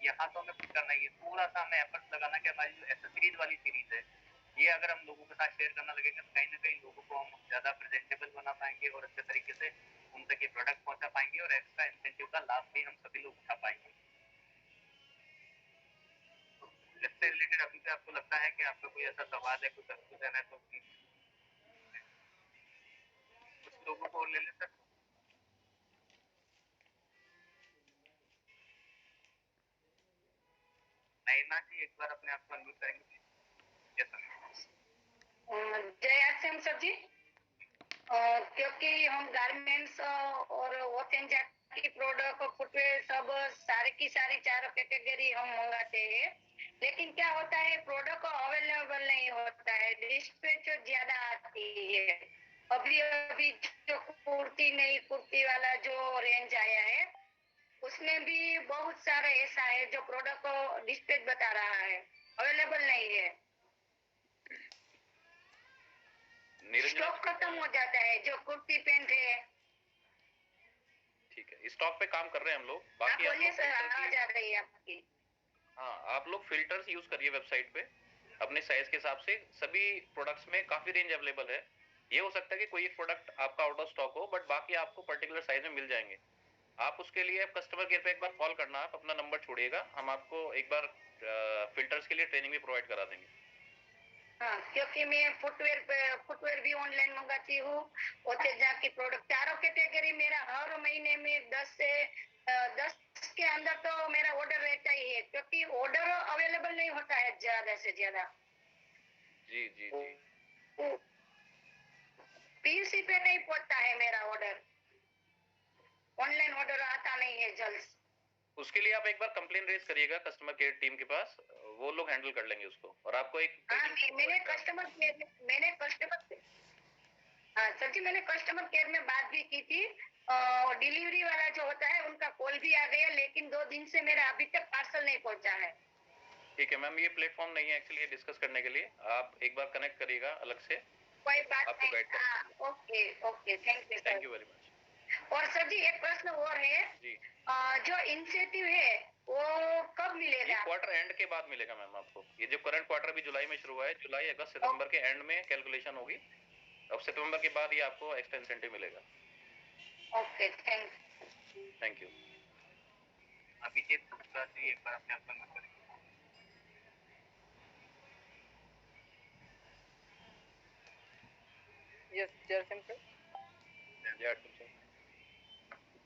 [SPEAKER 2] यहाँ तो हमें कुछ करना ही है, थोड़ा सा हमें एफर्ट लगाना कि हमारी जो एसेसरीज वाली सीरीज है ये अगर हम लोगों के साथ शेयर करना लगेगा तो कहीं ना कहीं लोगों को हम ज्यादा प्रेजेंटेबल बना पाएंगे और अच्छे तरीके से उन तक ये प्रोडक्ट पहुंचा पाएंगे और एक्स्ट्रा इंसेंटिव का लाभ भी हम सभी लोग उठा पाएंगे। इससे रिलेटेड अभी से आपको लगता है कि आपका कोई ऐसा सवाल है, कोई कंफ्यूजन है तो प्लीज कुछ लोगों को ले ले सर। नैना जी एक बार अपने आप को अनम्यूट करेंगे? Yes sir.
[SPEAKER 3] जय आसिम सर जी। क्योंकि हम गारमेंट्स और वॉशिंग की प्रोडक्ट और फुटवेयर सब सारे की सारी चारों कैटेगरी हम मंगाते हैं, लेकिन क्या होता है प्रोडक्ट अवेलेबल नहीं होता है, डिस्पैच ज्यादा आती है। अभी अभी जो कुर्ती वाला जो रेंज आया है उसमें भी बहुत सारा ऐसा है जो प्रोडक्ट डिस्पैच बता रहा है, अवेलेबल नहीं है, स्टॉक खत्म हो जाता है। जो कुर्ती पैंट है
[SPEAKER 4] ठीक है, स्टॉक पे काम कर रहे हैं हम लोग। बाकी
[SPEAKER 3] आप बोलिए सर, आवाज आ रही है आपकी।
[SPEAKER 4] हाँ, आप लोग फिल्टर्स यूज करिए वेबसाइट पे अपने साइज के हिसाब से। सभी प्रोडक्ट्स में काफी रेंज अवेलेबल है। ये हो सकता है कि कोई एक प्रोडक्ट आपका आउट ऑफ स्टॉक हो, बट बाकी आपको पर्टिकुलर साइज में मिल जाएंगे। आप उसके लिए कस्टमर केयर पे एक बार कॉल करना, आप अपना नंबर छोड़िएगा, हम आपको एक बार फिल्टर्स के लिए ट्रेनिंग भी प्रोवाइड करा देंगे।
[SPEAKER 3] हाँ, क्योंकि मैं फुटवेयर भी ऑनलाइन मंगाती हूँ और की प्रोडक्ट चारों कैटेगरी मेरा हर महीने में 10 से
[SPEAKER 5] 10 के अंदर तो मेरा ऑर्डर रहता ही है, क्योंकि ऑर्डर अवेलेबल नहीं होता है ज्यादा से ज्यादा।
[SPEAKER 4] जी जी जी।
[SPEAKER 5] पीयूसी पे नहीं पहुंचता है मेरा ऑर्डर, ऑनलाइन ऑर्डर आता नहीं है जल्द।
[SPEAKER 4] उसके लिए आप एक बार कंप्लेन रेज करिएगा कस्टमर केयर टीम के पास, वो लोग हैंडल कर लेंगे उसको। और आपको एक
[SPEAKER 5] हाँ, मैंने कस्टमर हाँ सर जी, मैंने कस्टमर केयर में बात भी की थी। डिलीवरी वाला जो होता है उनका कॉल भी आ गया, लेकिन 2 दिन से मेरा अभी तक पार्सल नहीं पहुंचा है।
[SPEAKER 4] ठीक है मैम, ये प्लेटफॉर्म नहीं है एक्चुअली ये डिस्कस करने के लिए, आप एक बार कनेक्ट करिएगा अलग से,
[SPEAKER 5] कोई बात
[SPEAKER 4] आपको
[SPEAKER 5] नहीं।
[SPEAKER 4] गाइड करेंगे।
[SPEAKER 5] Okay okay, thank you
[SPEAKER 4] thank
[SPEAKER 5] sir.
[SPEAKER 4] You very much.
[SPEAKER 5] और सर जी एक प्रश्न और है
[SPEAKER 4] जी।
[SPEAKER 5] जो इंसेंटिव है वो कब
[SPEAKER 4] ये
[SPEAKER 5] मिलेगा?
[SPEAKER 4] क्वार्टर एंड के बाद मिलेगा मैम आपको। ये जो करंट क्वार्टर भी जुलाई में शुरू हुआ है, जुलाई अगस्त सितंबर के एंड में कैलकुलेशन होगी, अब सितंबर के बाद ही आपको एक्स्ट्रा इंसेंटिव मिलेगा।
[SPEAKER 5] Okay, thank
[SPEAKER 4] you.
[SPEAKER 2] Abhijit Gupta ji एक बार अपने आप को करेंगे।
[SPEAKER 6] Yes Jaisingh sir.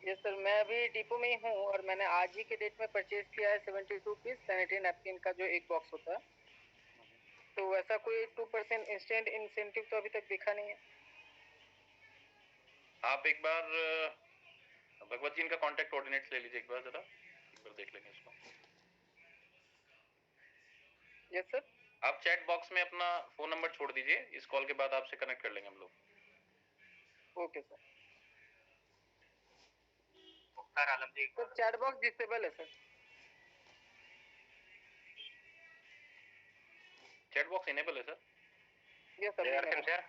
[SPEAKER 6] Yes sir, मैं अभी डिपो में ही हूँ और मैंने आज ही के डेट में परचेज किया है 72 पीस सैनिटरी नैपकिन का जो एक बॉक्स होता है। तो वैसा कोई 2% इंस्टेंट इंसेंटिव तो अभी तक दिखा नहीं है।
[SPEAKER 4] आप एक बार भगवत जी इनका कांटेक्ट कोऑर्डिनेट्स ले लीजिए एक बार, जरा एक बार देख लेंगे इसको।
[SPEAKER 6] Yes sir.
[SPEAKER 4] आप चैट बॉक्स में अपना फोन नंबर छोड़ दीजिए, इस कॉल के बाद आपसे कनेक्ट कर लेंगे हम लोग।
[SPEAKER 6] Okay sir.
[SPEAKER 2] Mukhtar Alam ji
[SPEAKER 6] sir chat box disable है सर।
[SPEAKER 4] चैट बॉक्स इनेबल है sir.
[SPEAKER 6] Yes sir.
[SPEAKER 1] Sir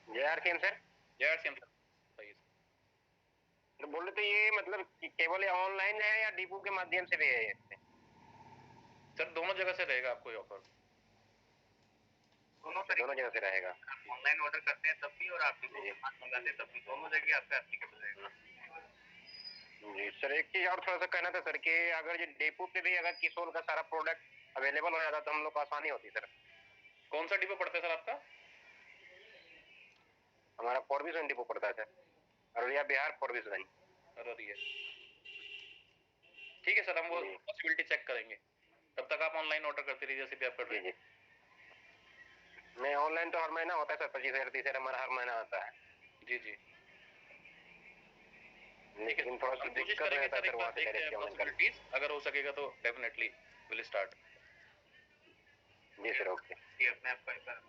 [SPEAKER 1] JRCM sir.
[SPEAKER 4] JRCM sir सही है।
[SPEAKER 1] तो बोले तो ये मतलब केवल ऑनलाइन है या डिपो के माध्यम से भी है?
[SPEAKER 4] सर दोनों जगह से रहेगा आपको ये ऑफर।
[SPEAKER 1] दोनों जगह से रहेगा।
[SPEAKER 2] ऑनलाइन ऑर्डर करते हैं तब भी और आप मंगाते हैं तब भी, दोनों जगह आपका एप्लीकेबल रहेगा।
[SPEAKER 1] जी सर, एक चीज और थोड़ा सा कहना था सर कि अगर ये डिपो पे भी अगर किशोर का सारा प्रोडक्ट अवेलेबल हो जाता तो हम लोग को आसानी होती सर।
[SPEAKER 4] कौन सा डिपो पड़ता है सर आपका?
[SPEAKER 1] हमारा फॉरबिसन डिपो पड़ता है सर, अररिया बिहार फॉरबिसन।
[SPEAKER 4] अररिया। ठीक है सर, हम वो पॉसिबिलिटी चेक करेंगे। तब तक आप ऑनलाइन ऑर्डर करते रहिए जैसे भी आप कर रहे हैं।
[SPEAKER 1] नहीं ऑनलाइन तो हर महीना होता है सर, 25,000 30,000 हमारा हर महीना आता है।
[SPEAKER 4] जी जी।
[SPEAKER 1] लेकिन थोड़ा सा
[SPEAKER 4] कोशिश
[SPEAKER 1] दिक्कत
[SPEAKER 4] करेंगे
[SPEAKER 1] रहता
[SPEAKER 4] सर,
[SPEAKER 1] है
[SPEAKER 4] एक बार देखते हैं पॉसिबिलिटीज, अगर हो सकेगा तो डेफिनेटली विल स्टार्ट।
[SPEAKER 1] जी सर ओके।
[SPEAKER 2] ये अपने आप को एक बार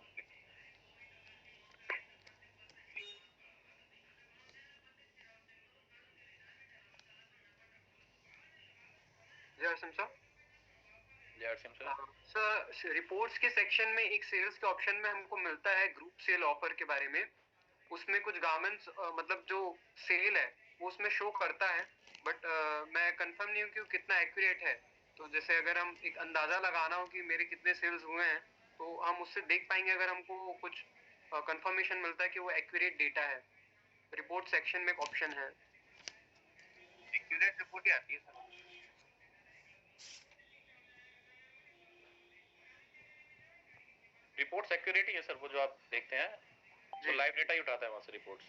[SPEAKER 7] सर रिपोर्ट्स के सेक्शन में एक सेल्स के ऑप्शन में हमको मिलता है ग्रुप सेल ऑफर के बारे में। उसमें कुछ गारमेंट्स मतलब जो सेल है वो उसमें शो करता है, बट मैं कंफर्म नहीं हूँ कि वो कितना एक्यूरेट है। तो जैसे अगर हम एक अंदाजा लगाना हो कि मेरे कितने सेल्स हुए हैं तो हम उससे देख पाएंगे अगर हमको कुछ कंफर्मेशन मिलता है कि वो एक्यूरेट डेटा है। रिपोर्ट सेक्शन में एक ऑप्शन है।
[SPEAKER 2] एक्यूरेट रिपोर्ट ही आती है सर।
[SPEAKER 4] रिपोर्ट्स एक्यूरेट ही है सर, वो जो आप देखते हैं वो लाइव डेटा ही उठाता है वहां से रिपोर्ट्स।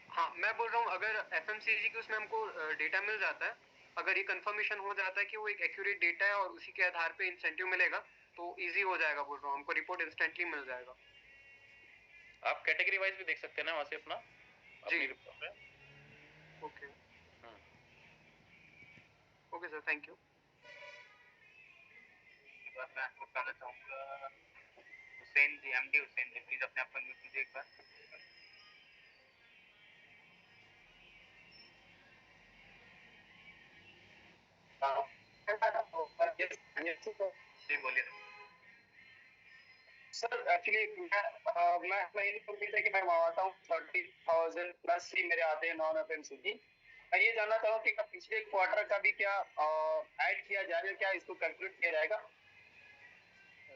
[SPEAKER 7] हाँ मैं बोल रहा हूँ अगर FMCG के उसमें हमको डेटा मिल जाता है, अगर ये कंफर्मेशन हो जाता है कि वो एक एक्यूरेट डेटा है और उसी के आधार पे इंसेंटिव मिलेगा तो इजी हो जाएगा। बोल रहा हूँ हमको रिपोर्ट इंस्टेंटली मिल जाएगा।
[SPEAKER 4] आप कैटेगरी वाइज भी देख सकते हैं ना वहां से अपना अपनी रिपोर्ट में।
[SPEAKER 7] Okay okay sir, thank you.
[SPEAKER 2] मैं आपको बताना चाहूँगा हुसैन जी, MD हुसैन जी, प्लीज अपने आप को म्यूट कीजिए एक बार। जी बोलिए
[SPEAKER 1] सर। एक्चुअली मैं ये उम्मीद है कि मैं मंगाता हूँ 30,000 प्लस ही मेरे आते हैं नॉन FMCG। मैं ये जानना चाहूँ कि पिछले क्वार्टर का भी क्या ऐड किया जाएगा, क्या इसको कैलकुलेट किया जाएगा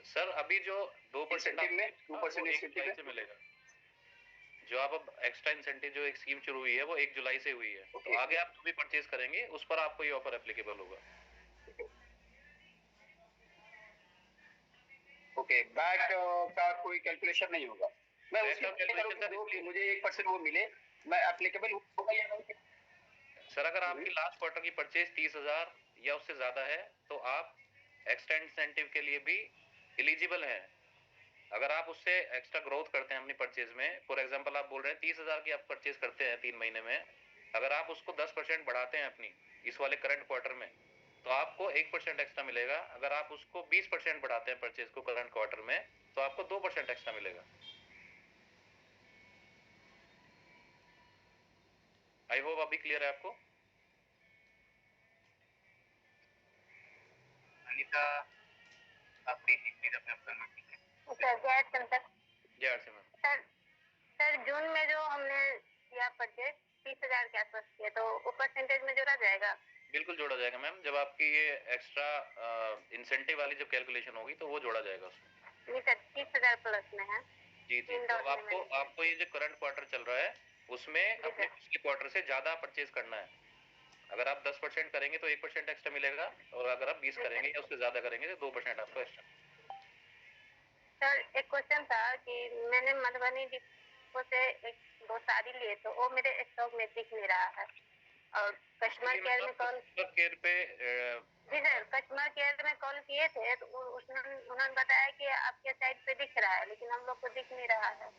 [SPEAKER 4] सर? अभी जो 2%
[SPEAKER 1] में 2% इंसेंटिव
[SPEAKER 4] से मिलेगा, जो आप अब एक्स्ट्रा इंसेंटिव जो एक स्कीम शुरू हुई है वो 1 जुलाई से हुई है। तो आगे आप जो भी परचेज करेंगे उस पर आपको ये ऑफर एप्लीकेबल होगा।
[SPEAKER 1] ओके, बैक का कोई कैलकुलेशन नहीं होगा। मैं उसकी मुझे 1% वो मिले, मैं एप्लीकेबल होगा या नहीं?
[SPEAKER 4] सर अगर आपकी लास्ट क्वार्टर की परचेज 30,000 या उससे ज्यादा है तो आप एक्स्ट्रा इंसेंटिव के लिए भी एलिजिबल हैं। अगर आप उससे एक्स्ट्रा ग्रोथ करते हैं अपनी परचेज में, फॉर एग्जांपल आप बोल रहे हैं 30,000 की आप परचेज करते हैं 3 महीने में, अगर आप उसको 10% बढ़ाते हैं अपनी इस वाले करंट क्वार्टर में तो आपको 1% एक्स्ट्रा मिलेगा। अगर आप उसको 20% बढ़ाते हैं परचेज को करंट क्वार्टर में तो आपको 2% एक्स्ट्रा मिलेगा। आई होप अभी क्लियर है आपको।
[SPEAKER 2] अनीता आप प्लीज अपने अपना
[SPEAKER 5] सर
[SPEAKER 4] जय आर मैम।
[SPEAKER 5] सर जून में जो हमने किया परचेज 30,000 के आसपास किया तो वो परसेंटेज में जोड़ा जाएगा?
[SPEAKER 4] बिल्कुल जोड़ा जाएगा मैम, जब आपकी ये एक्स्ट्रा इंसेंटिव वाली जब कैलकुलेशन होगी तो वो जोड़ा जाएगा उसमें।
[SPEAKER 5] नहीं सर 30,000 प्लस में है।
[SPEAKER 4] जी जी, तो आपको ये जो करंट क्वार्टर चल रहा है उसमें अपने पिछले क्वार्टर से ज्यादा परचेज करना है। अगर आप 10% करेंगे तो 1% एक्स्ट्रा मिलेगा, और अगर आप 20 करेंगे या उससे ज्यादा करेंगे तो 2% आपको एक्स्ट्रा।
[SPEAKER 5] सर एक क्वेश्चन था कि मैंने मधुबनी डिपो से एक 2 साड़ी लिए तो वो मेरे स्टॉक में दिख नहीं रहा है, और कस्टमर केयर में कॉल जी सर कस्टमर केयर में कॉल किए थे तो उन्होंने बताया कि आपके साइट पे दिख रहा है लेकिन हम लोग को दिख नहीं रहा है।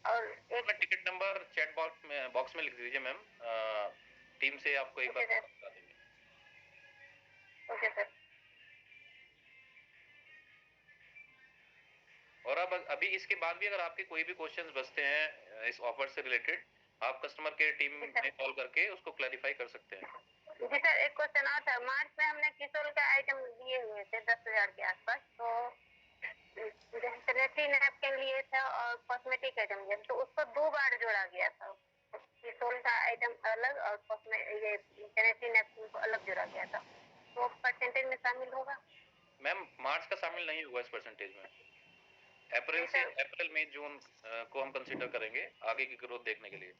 [SPEAKER 5] और एक
[SPEAKER 4] टिकट नंबर चैट बॉक्स में लिख दीजिए मैम, टीम से आपको एक बार बता देंगे।
[SPEAKER 5] Okay sir.
[SPEAKER 4] और अब अभी इसके बाद भी अगर आपके कोई भी क्वेश्चंस बचते हैं इस ऑफर से रिलेटेड, आप कस्टमर केयर टीम में कॉल करके उसको क्लैरिफाई कर सकते हैं।
[SPEAKER 5] जी सर एक क्वेश्चन और था, मार्च में हमने किशोर का आइटम लिए हुए थे 10,000 के आसपास, तो सैनिटरी नैपकिन लिए थे और कॉस्मेटिक आइटम लिए, तो उसको 2 बार जोड़ा गया था। किशोर का आइटम अलग और ये सैनिटरी नैपकिन को अलग जोड़ा गया था, तो परसेंटेज में शामिल होगा?
[SPEAKER 4] मैम मार्च का शामिल नहीं होगा इस परसेंटेज में। अप्रैल मई जून को हम कंसीडर करेंगे आगे की ग्रोथ देखने के लिए।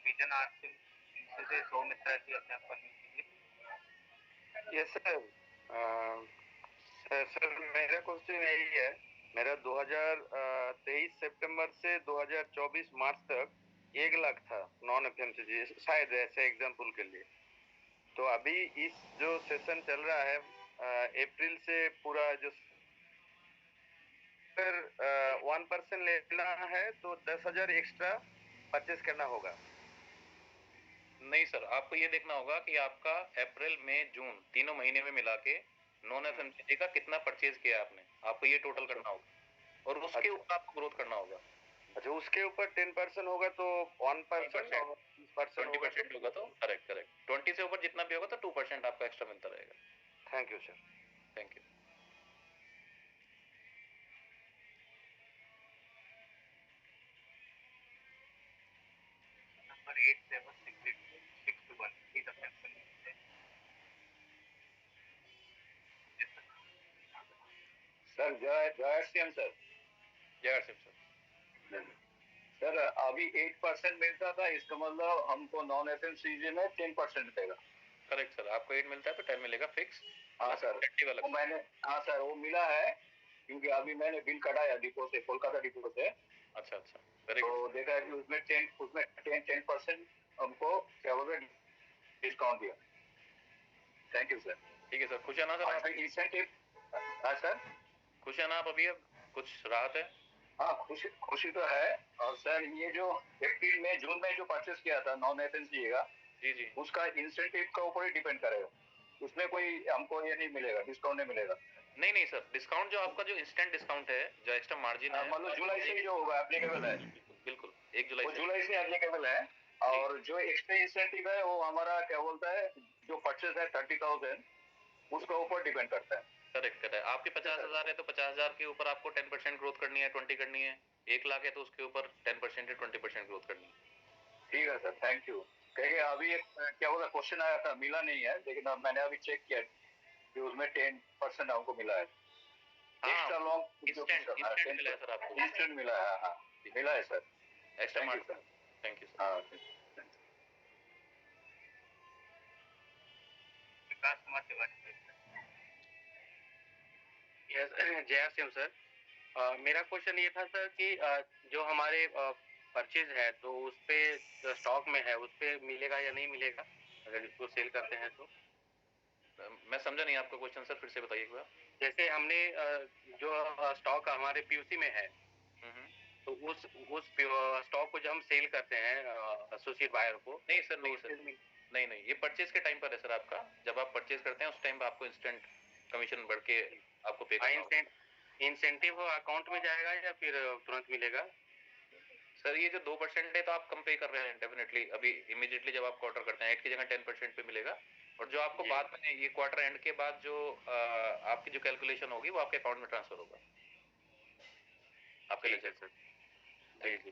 [SPEAKER 2] विजन आर्ट से सौमित्रा जी अपने आप
[SPEAKER 8] यस सर। सर मेरा क्वेश्चन यही है, मेरा 2023 सितंबर से 2024 मार्च तक 1 लाख था नॉन एफएमसीजी, शायद ऐसे एग्जांपल के लिए। तो अभी इस जो सेशन चल रहा है अप्रैल से पूरा जो सर 1% लेना है तो 10,000 एक्स्ट्रा परचेज करना होगा?
[SPEAKER 4] नहीं सर, आपको ये देखना होगा कि आपका अप्रैल मई जून तीनों महीने में मिला के नॉन एफएमसीजी का कितना परचेज किया आपने, आपको ये टोटल करना होगा और उसके ऊपर आपको ग्रोथ करना होगा।
[SPEAKER 8] अच्छा, उसके ऊपर 10% होगा तो 1% और
[SPEAKER 4] 20% होगा तो करेक्ट 20 से ऊपर जितना भी होगा तो 2% आपका एक्स्ट्रा मिलता रहेगा।
[SPEAKER 8] Thank you sir.
[SPEAKER 4] Thank you.
[SPEAKER 2] Number 876621 please अपने आप
[SPEAKER 1] सर जय श्याम सर।
[SPEAKER 4] जय श्याम सर।
[SPEAKER 1] सर अभी 8% मिलता था, इसका मतलब हमको नॉन एफएमसीजी में 10% मिलेगा।
[SPEAKER 4] करेक्ट सर, आपको 8 मिलता है तो 10 मिलेगा फिक्स।
[SPEAKER 1] हाँ सर, वो मैंने हाँ सर वो मिला है क्योंकि अभी मैंने बिल कटाया डिपो से, कोलकाता डिपो से।
[SPEAKER 4] अच्छा वेरी
[SPEAKER 1] तो
[SPEAKER 4] गुड।
[SPEAKER 1] देखा है कि उसमें 10% हमको क्या बोलते हैं डिस्काउंट दिया। Thank you sir.
[SPEAKER 4] ठीक है सर, खुश है ना सर?
[SPEAKER 1] अच्छा इंसेंटिव। हाँ सर,
[SPEAKER 4] खुश है ना आप? अभी अब कुछ राहत है?
[SPEAKER 1] हाँ खुशी तो है। और सर ये जो अप्रैल में जून में जो परचेस किया था नॉन एफएमसीजी का,
[SPEAKER 4] जी
[SPEAKER 1] उसका इंसेंटिव के ऊपर ही डिपेंड करेगा, उसमें कोई हमको ये नहीं मिलेगा, डिस्काउंट नहीं मिलेगा।
[SPEAKER 4] नहीं सर, डिस्काउंट जो आपका जो इंस्टेंट डिस्काउंट है, जो एक्स्ट्रा मार्जिन है,
[SPEAKER 1] मतलब जुलाई से जो होगा एप्लीकेबल है।
[SPEAKER 4] बिल्कुल 1 जुलाई
[SPEAKER 1] वो जुलाई से एप्लीकेबल है। और जो एक्स्ट्रा इंसेंटिव है वो हमारा क्या बोलता है, जो परचेस है 30,000 उसका ऊपर डिपेंड करता है।
[SPEAKER 4] करेक्ट है। आपके 50,000 है तो 50,000 के ऊपर आपको 10% ग्रोथ करनी है, 20 करनी है। 1 लाख है तो उसके ऊपर 10% या 20% ग्रोथ करनी है।
[SPEAKER 1] ठीक है सर, थैंक यू। कहिए अभी एक क्या बोला क्वेश्चन आया था, मिला नहीं है, लेकिन अब मैंने अभी चेक किया कि उसमें 10% हमको मिला है। एक्स्ट्रा लॉन्ग
[SPEAKER 4] इंस्टेंट मिला है सर आपको?
[SPEAKER 1] इंस्टेंट मिला है, हाँ मिला है sir.
[SPEAKER 4] Extra
[SPEAKER 1] Thank you,
[SPEAKER 4] mart.
[SPEAKER 1] sir.
[SPEAKER 4] Thank you sir.
[SPEAKER 1] हाँ,
[SPEAKER 2] विकास कुमार तिवारी।
[SPEAKER 9] यस जय सिंह सर, मेरा क्वेश्चन ये था सर कि जो हमारे परचेज है तो उस पे स्टॉक में है उस पे मिलेगा या नहीं मिलेगा अगर इसको सेल करते हैं तो?
[SPEAKER 4] मैं समझा नहीं आपका क्वेश्चन सर, फिर से बताइए एक बार।
[SPEAKER 9] जैसे हमने जो स्टॉक हमारे पीयूसी में है तो उस स्टॉक को जब हम सेल करते हैं एसोसिएट बायर को।
[SPEAKER 4] नहीं सर, नहीं सर, नहीं, ये परचेज के टाइम पर है सर आपका। जब आप परचेज करते हैं उस टाइम पर आपको इंस्टेंट कमीशन बढ़ के आपको पे करना होगा।
[SPEAKER 9] इंसेंटिव अकाउंट में जाएगा या फिर तुरंत मिलेगा?
[SPEAKER 4] सर ये जो 2% है तो आप कम पे कर रहे हैं डेफिनेटली। अभी इमीडिएटली जब आप क्वार्टर करते हैं 8 की जगह 10% पे मिलेगा, और जो आपको बाद में ये क्वार्टर एंड के बाद जो आपकी जो कैलकुलेशन होगी वो आपके अकाउंट में ट्रांसफर होगा आपके लेजर से।
[SPEAKER 9] जी जी,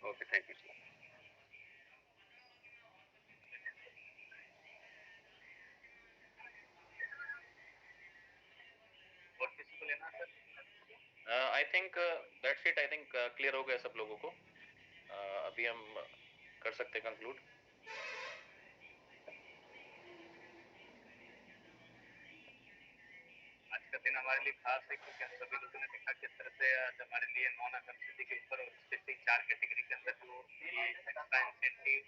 [SPEAKER 9] ओके, थैंक यू सर।
[SPEAKER 2] और किसी को लेना sir?
[SPEAKER 4] I think that's it. I think clear हो गया सब लोगों को। अभी हम कर सकते हैं कंक्लूड।
[SPEAKER 2] आज का दिन हमारे लिए खास है क्योंकि हम सभी लोगों ने देखा किस तरह से आज हमारे लिए नॉन एफएमसीजी के ऊपर और स्पेसिफिक 4 कैटेगरी के अंदर जो ये एक्स्ट्रा इंसेंटिव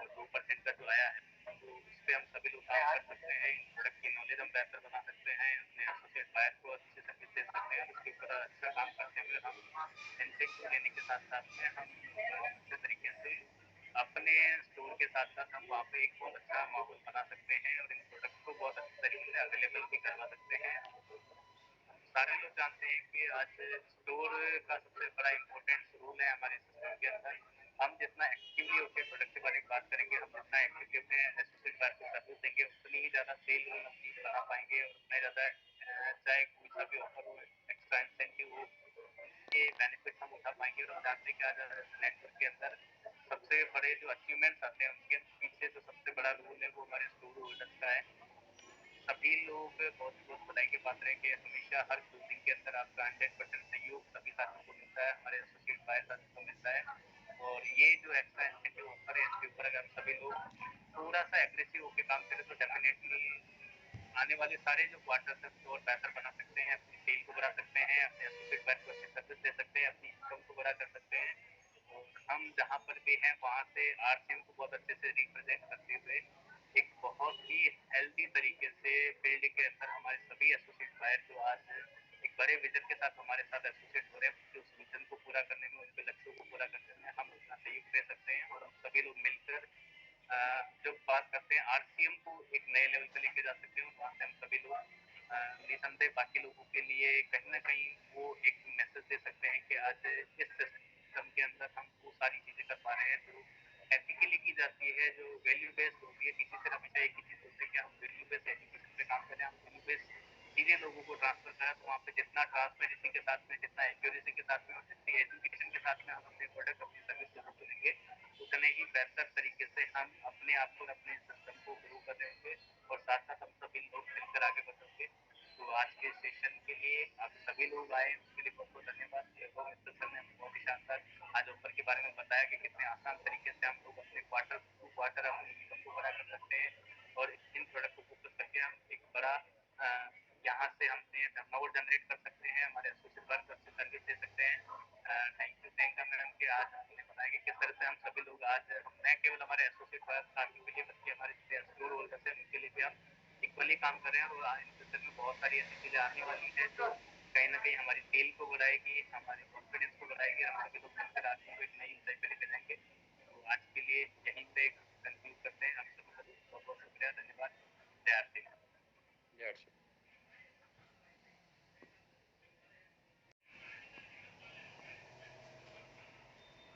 [SPEAKER 2] और 2% का जो आया है तो उस पर हम सभी लोग काम कर सकते हैं। इन प्रोडक्ट की नॉलेज हम बेहतर बना सकते हैं, अपने एसोसिएट बायर को अच्छी सर्विस दे सकते हैं। उसके ऊपर अच्छा काम करते हुए हम इंसेंटिव लेने के साथ साथ में हम अच्छे तरीके से अपने स्टोर के साथ साथ हम वहाँ पे एक बहुत अच्छा माहौल बना सकते हैं और इन प्रोडक्ट को बहुत अच्छे तरीके से अवेलेबल भी करवा सकते हैं। सारे लोग जानते हैं कि आज स्टोर का सबसे बड़ा इम्पोर्टेंट रोल है हमारे सिस्टम के अंदर। हम जितना एक्टिवली होकर प्रोडक्ट के बारे में बात करेंगे, हम जितना एक्टिवली अपने एसोसिएट बायर को सर्विस देंगे, उतनी ही ज़्यादा सेल हम अपनी बना पाएंगे और उतना ज़्यादा चाहे कोई सा भी ऑफर हो, एक्स्ट्रा इंसेंटिव हो, ये बेनिफिट हम उठा पाएंगे। और हम जानते हैं कि आज नेटवर्क के अंदर सबसे बड़े जो अचीवमेंट्स आते हैं उनके पीछे जो सबसे बड़ा रोल है वो हमारे स्टोर होल्डर्स का है। सभी लोग बहुत बहुत बधाई के पात्र हैं कि हमेशा हर क्लोजिंग के अंदर आपका 100% सहयोग सभी साथियों को मिलता है, हमारे एसोसिएट बायर साथियों को मिलता है। और ये जो एक्स्ट्रा इंसेंटिव ऑफर है इसके ऊपर अगर सभी लोग थोड़ा सा एग्रेसिव होकर काम करें तो डेफिनेटली आने वाले सारे जो क्वार्टर है और बेहतर बना सकते हैं, अपनी सेल को बढ़ा सकते हैं, अपने एसोसिएट बायर को अच्छी सर्विस दे सकते हैं, अपनी इनकम को बढ़ा कर सकते हैं। और हम जहाँ पर भी हैं वहाँ से आरसीएम को बहुत अच्छे से रिप्रेजेंट करते हुए एक बहुत ही हेल्दी तरीके से फील्ड के अंदर हमारे सभी एसोसिएट बायर जो आज एक बड़े विजन के साथ हमारे साथ एसोसिएट हो रहे हैं, कि उस विजन को पूरा करने में, उनके लक्ष्यों को पूरा करने में हम अपना सहयोग दे सकते हैं। और हम सभी लोग मिलकर जो बात करते हैं आरसीएम को एक नए लेवल पे लेके जा सकते हैं। और वहाँ से हम सभी लोग निसंदेह बाकी लोगों के लिए कहीं ना कहीं वो एक मैसेज दे सकते हैं कि आज इस सिस्टम के अंदर हम वो सारी चीजें कर पा रहे हैं जो एथिकली की जाती है, जो वैल्यू बेस्ड होती है। टीचर से हमेशा एक ही चीज होती है कि हम वैल्यू बेस्ड एजुकेशन पे काम करें, हम वैल्यू बेस्ड चीजें लोगों को ट्रांसफर करें। तो वहाँ पे जितना ट्रांसपेरेंसी के साथ में, जितना एक्यूरेसी के साथ में और जितनी एजुकेशन के साथ में हम अपने प्रोडक्ट अपनी सर्विस लोगों को देंगे, उतने ही बेहतर तरीके से हम अपने आप को और अपने सिस्टम को ग्रो कर रहे होंगे और साथ साथ हम सभी लोग मिलकर आगे बढ़ेंगे। तो आज के सेशन के लिए आप सभी लोग आए उसके लिए बहुत बहुत धन्यवाद। मिस्टर सर ने हमें बहुत ही शानदार आज ऑफर के बारे में बताया कि कितने आसान तरीके से हम लोग अपने क्वार्टर टू क्वार्टर अपनी इनकम को बड़ा कर सकते हैं और इन प्रोडक्ट को फोकस करके हम एक बड़ा यहाँ से हमने टर्नओवर जनरेट कर सकते हैं, हमारे एसोसिएट वर्क को अच्छी सर्विस दे सकते हैं। थैंक यू प्रियंका मैडम कि आज हमने बताया कि किस तरह से हम सभी लोग आज न केवल हमारे एसोसिएट वर्क साथियों के लिए बल्कि हमारे स्टोर होल्डर्स हैं उनके लिए भी हम इक्वली काम कर रहे हैं। और इन फ्यूचर में बहुत सारी ऐसी चीजें आने वाली हैं जो कहीं ना कहीं हमारी सेल को बढ़ाएगी, हमारे कॉन्फिडेंस को बढ़ाएगी, हम सभी लोग मिलकर आज को एक नई ऊंचाई पे लेके जाएंगे। तो आज के लिए यहीं पे कंक्लूड करते हैं। हम सभी का बहुत बहुत शुक्रिया, धन्यवाद। जय आर सिंह।
[SPEAKER 4] जय आर सिंह।